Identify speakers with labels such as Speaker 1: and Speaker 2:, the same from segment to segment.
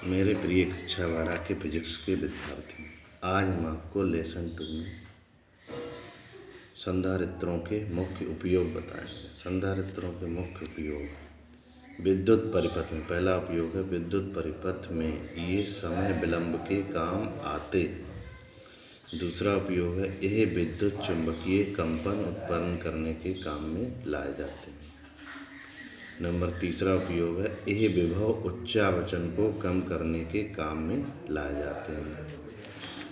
Speaker 1: मेरे प्रिय कक्षा 12 के फिजिक्स के विद्यार्थी, आज हम आपको लेसन 2 में संधारित्रों के मुख्य उपयोग बताएंगे। संधारित्रों के मुख्य उपयोग विद्युत परिपथ में पहला उपयोग है विद्युत परिपथ में ये समय विलंब के काम आते। दूसरा उपयोग है यह विद्युत चुंबकीय कंपन उत्पन्न करने के काम में लाए जाते हैं। नंबर तीसरा उपयोग है यह विभव उच्चावचन को कम करने के काम में लाए जाते हैं।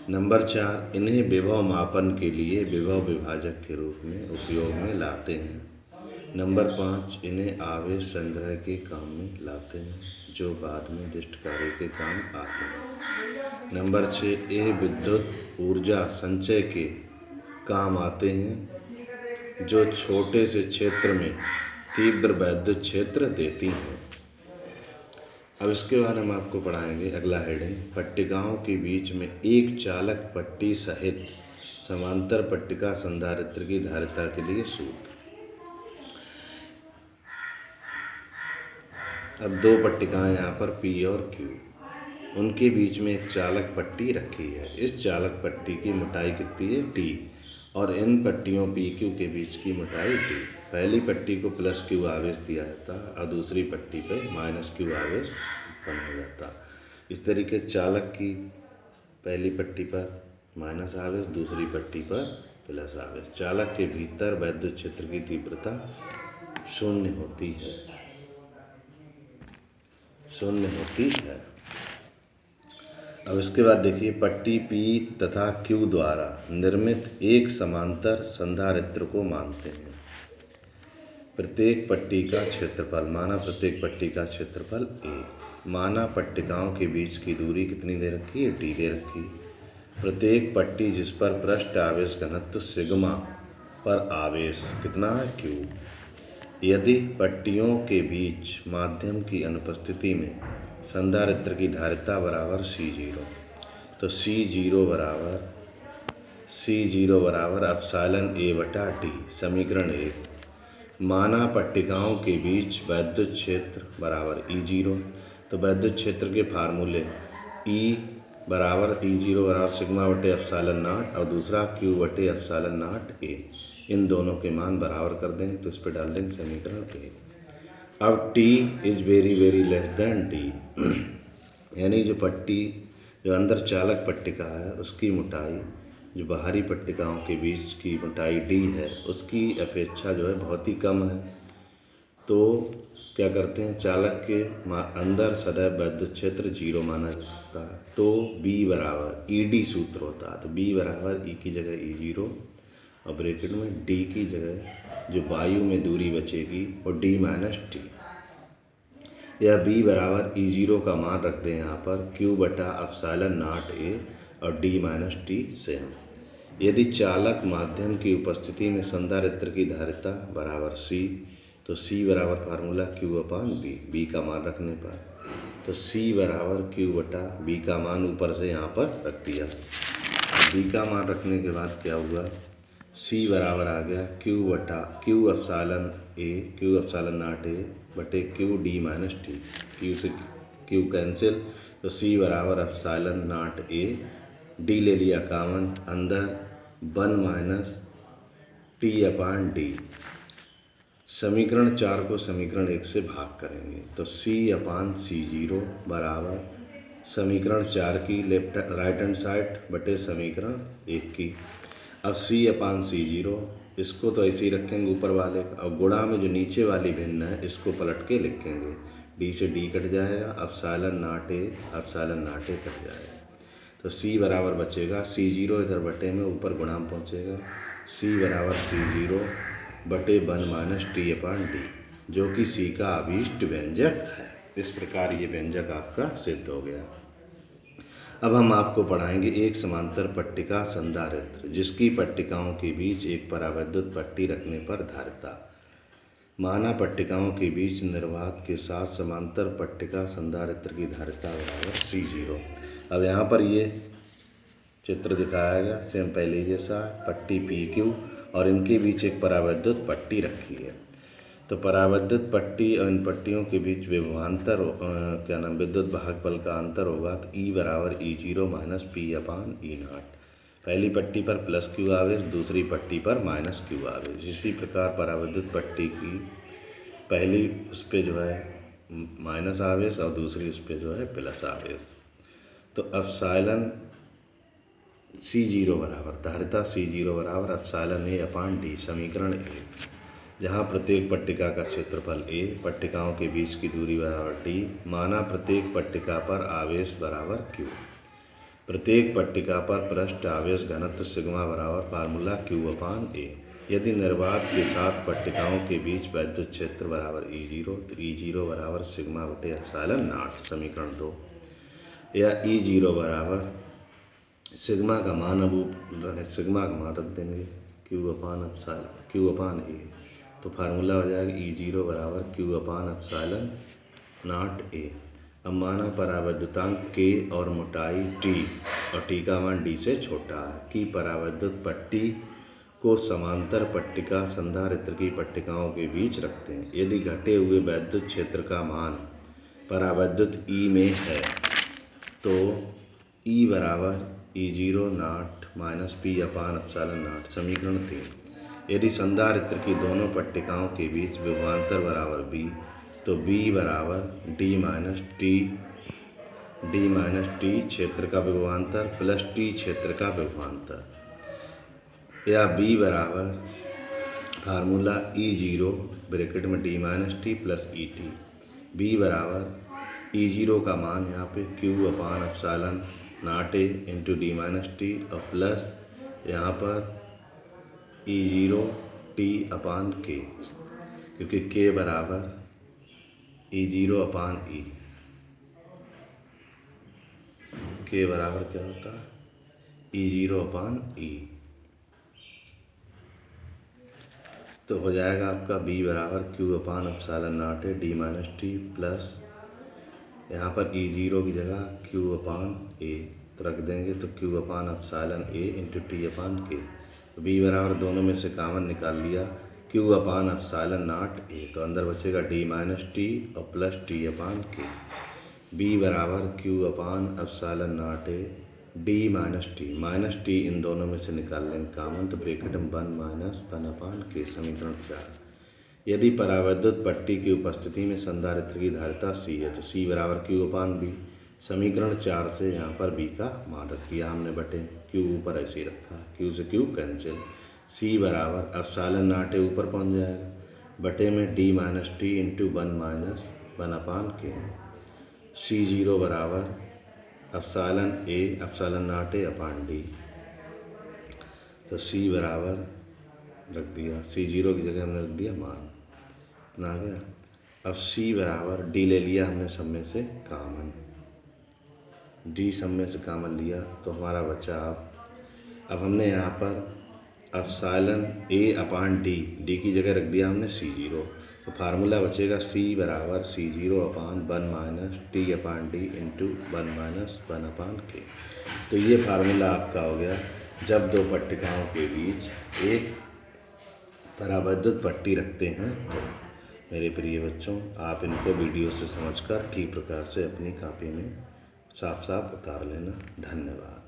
Speaker 1: नंबर 4 इन्हें विभव मापन के लिए विभव विभाजक के रूप में उपयोग में लाते हैं। नंबर 5 इन्हें आवेश संग्रह के काम में लाते हैं जो बाद में दिष्ट कार्य के काम आते हैं। नंबर 6 यह विद्युत ऊर्जा संचय के काम आते हैं जो छोटे से क्षेत्र में तीव्र वैद्युत क्षेत्र देती हैं। अब इसके बाद हम आपको पढ़ाएंगे अगला हेडिंग पट्टिकाओं के बीच में एक चालक पट्टी सहित समांतर पट्टिका संधारित्र की धारिता के लिए सूत्र। अब दो पट्टिकाएं यहाँ पर P और Q, उनके बीच में एक चालक पट्टी रखी है। इस चालक पट्टी की मोटाई कितनी है D और इन पट्टियों PQ के बीच की मोटाई D। पहली पट्टी को +Q आवेश दिया जाता और दूसरी पट्टी पर -Q आवेश उत्पन्न हो जाता। इस तरीके चालक की पहली पट्टी पर माइनस आवेश, दूसरी पट्टी पर प्लस आवेश। चालक के भीतर वैद्युत क्षेत्र की तीव्रता शून्य होती है। अब इसके बाद देखिए पट्टी P तथा Q द्वारा निर्मित एक समांतर संधारित्र को मानते हैं। प्रत्येक पट्टी का क्षेत्रफल माना प्रत्येक पट्टी का क्षेत्रफल A, माना पट्टिकाओं के बीच की दूरी कितनी दे रखी है D दे रखी। प्रत्येक पट्टी जिस पर पृष्ठ आवेश घनत्व सिग्मा पर आवेश कितना है Q। यदि पट्टियों के बीच माध्यम की अनुपस्थिति में संधारित्र की धारिता बराबर C0, तो C0 बराबर एप्सिलॉन A बटा D। समीकरण 1 माना पट्टिकाओं के बीच वैद्युत क्षेत्र बराबर E0, तो वैद्युत क्षेत्र के फार्मूले E बराबर सिग्मा बटे एप्सिलॉन नॉट और दूसरा Q बटे एप्सिलॉन नॉट A। इन दोनों के मान बराबर कर देंगे तो इस पर डाल देंगे समीकरण 1। अब T is very less than D, यानी जो अंदर चालक पट्टिका है उसकी मोटाई जो बाहरी पट्टिकाओं के बीच की मोटाई D है उसकी अपेक्षा जो है बहुत ही कम है। तो क्या करते हैं चालक के अंदर सदैव वैद्युत क्षेत्र 0 माना जा सकता है। तो B बराबर ED सूत्र होता है, तो B बराबर E की जगह E0 और ब्रैकेट में D की जगह जो वायु में दूरी बचेगी और D - T। यह B बराबर E0 का मान रखते हैं यहाँ पर Q बटा एप्सिलॉन नॉट A और D - T सेम। यदि चालक माध्यम की उपस्थिति में संधारित्र की धारिता बराबर C, तो C बराबर फार्मूला Q अपान B का मान रखने पर, तो C बराबर Q बटा B का मान ऊपर से यहाँ पर रख दिया। B का मान रखने के बाद क्या हुआ, C बराबर आ गया Q एप्सिलॉन नॉट A बटे Q D - T। Q से Q कैंसिल, तो C बराबर एप्सिलॉन नॉट A, D ले लिया कॉमन, अंदर 1 - T अपान D। समीकरण 4 को समीकरण 1 से भाग करेंगे तो C अपान C0 बराबर समीकरण 4 की राइट हैंड साइड बटे समीकरण 1 की। अब C अपान C0 इसको तो ऐसे ही रखेंगे ऊपर वाले का, और गुणा में जो नीचे वाली भिन्न है इसको पलट के लिखेंगे। D से D कट जाएगा, एप्सिलॉन नॉट A कट जाएगा, तो C बराबर बचेगा C0 इधर बटे में ऊपर गुणा में पहुँचेगा। C बराबर C0 बटे 1 - T अपान D, जो कि C का अभीष्ट व्यंजक है। इस प्रकार ये व्यंजक आपका सिद्ध हो गया। अब हम आपको पढ़ाएंगे एक समांतर पट्टिका संधारित्र जिसकी पट्टिकाओं के बीच एक परावैद्युत पट्टी रखने पर धारिता। माना पट्टिकाओं के बीच निर्वात के साथ समांतर पट्टिका संधारित्र की धारिता बराबर C0। अब यहाँ पर ये चित्र दिखाया गया सेम पहले जैसा, पट्टी PQ और इनके बीच एक परावैद्युत पट्टी रखी है। तो परावैद्युत पट्टी और इन पट्टियों के बीच विभवांतर विद्युत भागफल का अंतर होगा। तो E बराबर E0 माइनस पी अपान E0। पहली पट्टी पर प्लस क्यू आवेश, दूसरी पट्टी पर माइनस क्यू आवेश। इसी प्रकार परावैद्युत पट्टी की पहली उस पर जो है माइनस आवेश और दूसरी उस पर जो है प्लस आवेश। तो एप्सिलॉन C0 बराबर धारिता C0 बराबर एप्सिलॉन A अपान D समीकरण ए, जहाँ प्रत्येक पट्टिका का क्षेत्रफल A, पट्टिकाओं के बीच की दूरी बराबर D, माना प्रत्येक पट्टिका पर आवेश बराबर Q। प्रत्येक पट्टिका पर पृष्ठ आवेश घनत्व सिग्मा बराबर फार्मूला Q अपान A। यदि निर्वात के साथ पट्टिकाओं के बीच वैद्युत क्षेत्र बराबर E0, तो E0 बराबर सिग्मा बटे एप्सिलॉन नॉट समीकरण 2, या E0 बराबर सिग्मा का मान सिग्मा का मान रख देंगे Q अपान A। तो फार्मूला हो जाएगा E0 बराबर Q upon epsilon not A। अब माना परावैद्युतांक K और मोटाई T और T का मान D से छोटा है कि परावैद्युत पट्टी को समांतर पट्टिका संधारित्र की पट्टिकाओं के बीच रखते हैं। यदि घटे हुए वैद्युत क्षेत्र का मान परावैद्युत E में है तो E बराबर E0 not minus P upon epsilon not समीकरण 3। यदि संधारित्र की दोनों पट्टिकाओं के बीच विभवांतर बराबर B, तो B बराबर D माइनस टी क्षेत्र का विभवांतर प्लस T क्षेत्र का विभवांतर, या B बराबर फार्मूला E0 ब्रैकेट में D minus T plus ET। B बराबर E0 का मान यहाँ पे Q upon epsilon not A into D minus T और प्लस यहाँ पर E0 T अपान K, क्योंकि K बराबर E0 अपान E। K बराबर क्या होता है E0 अपान E। तो हो जाएगा आपका B बराबर Q अपान एप्सिलॉन नॉट है D माइनस टी प्लस यहाँ पर E0 की जगह Q अपान A तो रख देंगे, तो Q upon epsilon A into T upon K। B बराबर दोनों में से कॉमन निकाल लिया Q upon epsilon not A, तो अंदर बचेगा D माइनस टी और plus T upon K। B बराबर Q upon epsilon not A D minus T इन दोनों में से निकाल लेंगे कॉमन, तो ब्रैकेट में 1 माइनस 1 अपान K समीकरण 4। यदि परावैद्युत पट्टी की उपस्थिति में संधारित्र की धारिता C है तो C बराबर Q अपान B समीकरण 4 से यहाँ पर B का मान रख दिया हमने बटे Q ऊपर ऐसे ही रखा, Q से Q कैंसिल। C बराबर एप्सिलॉन नॉट A ऊपर पहुँच जाएगा बटे में D minus T into 1 minus 1 अपान K। C0 बराबर epsilon A epsilon not A upon D, तो C बराबर रख दिया, C0 की जगह हमने रख दिया मान ना गया। अब C बराबर D ले लिया हमने सब में से कॉमन, D सब में से कॉमन लिया तो हमारा बचा अब हमने यहाँ पर एप्सिलॉन A अपान D की जगह रख दिया हमने C0, तो फार्मूला बचेगा C बराबर C0 अपान 1 माइनस T अपान D इंटू 1 माइनस 1 अपान K। तो ये फार्मूला आपका हो गया जब दो पट्टिकाओं के बीच एक परावैद्युत पट्टी रखते हैं। तो मेरे प्रिय बच्चों, आप इनको वीडियो से समझकर ठीक प्रकार से अपनी कॉपी में साफ साफ उतार लेना। धन्यवाद।